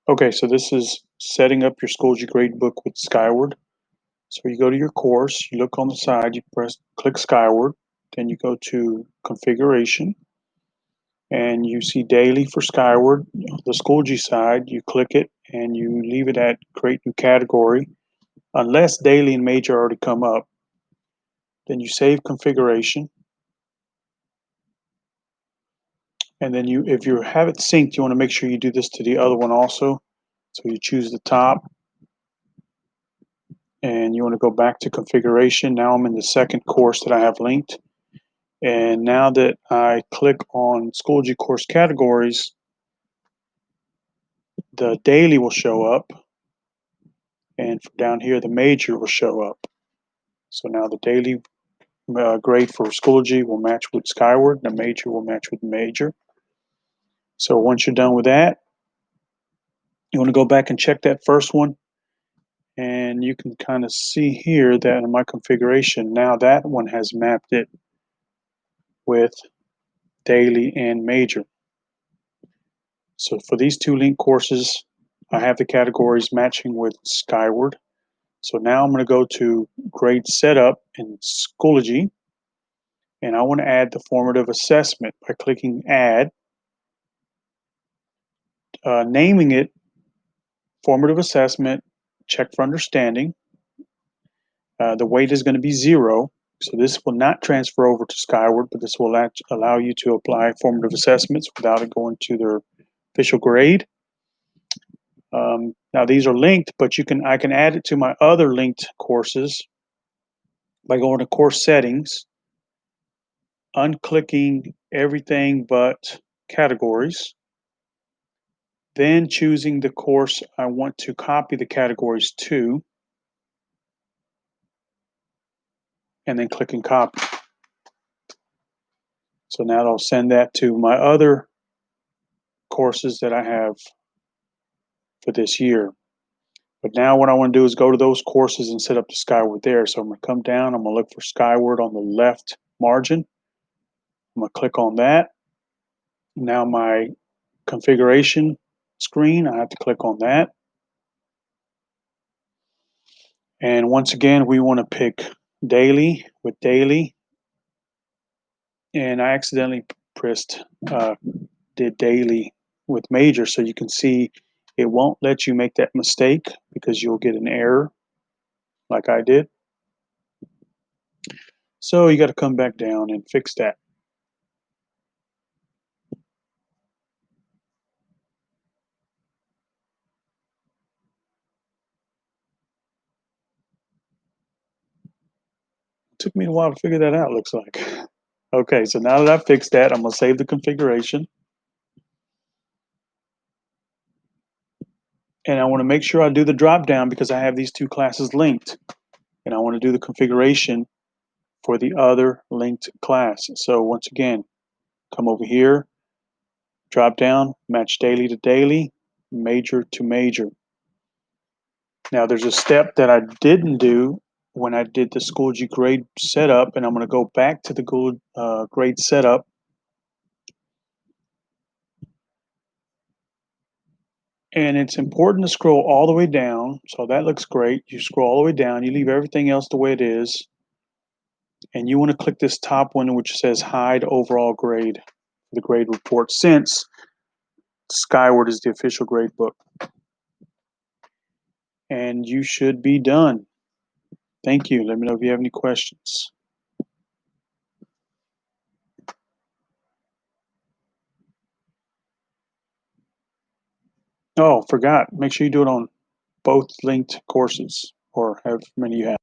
Okay, so this is setting up your Schoology Gradebook with Skyward. So you go to your course, you look on the side, you click Skyward, then you go to Configuration, and you see Daily for Skyward. The Schoology side, you click it and you leave it at Create New Category. Unless Daily and Major already come up, then you save configuration. And then if you have it synced, you want to make sure you do this to the other one also. So you choose the top, and you want to go back to configuration. Now I'm in the second course that I have linked. And now that I click on Schoology course categories, the daily will show up. And down here, the major will show up. So now the daily grade for Schoology will match with Skyward, and the major will match with major. So once you're done with that, you want to go back and check that first one. And you can kind of see here that in my configuration, now that one has mapped it with daily and major. So for these two link courses, I have the categories matching with Skyward. So now I'm going to go to Grade Setup in Schoology, and I want to add the formative assessment by clicking Add, naming it Formative Assessment, Check for Understanding. The weight is going to be 0, so this will not transfer over to Skyward, but this will allow you to apply formative assessments without it going to their official grade. Now these are linked, but I can add it to my other linked courses by going to Course Settings, unclicking everything but categories, then choosing the course I want to copy the categories to, and then clicking Copy. So now I'll send that to my other courses that I have for this year. But now what I want to do is go to those courses and set up the Skyward there. So I'm going to come down, I'm going to look for Skyward on the left margin. I'm going to click on that. Now my configuration screen, I have to click on that. And once again, we want to pick daily with daily. And I accidentally did daily with major. So you can see it won't let you make that mistake because you'll get an error like I did. So you got to come back down and fix that. Took me a while to figure that out, looks like. Okay, so now that I've fixed that, I'm going to save the configuration. And I want to make sure I do the drop down because I have these two classes linked. And I want to do the configuration for the other linked class. So once again, come over here, drop down, match daily to daily, major to major. Now there's a step that I didn't do when I did the Schoology grade setup, and I'm going to go back to the grade setup. And it's important to scroll all the way down. So that looks great. You scroll all the way down, you leave everything else the way it is. And you want to click this top one which says hide overall grade, the grade report, since Skyward is the official grade book. And you should be done. Thank you. Let me know if you have any questions. Oh, forgot. Make sure you do it on both linked courses, or however many you have.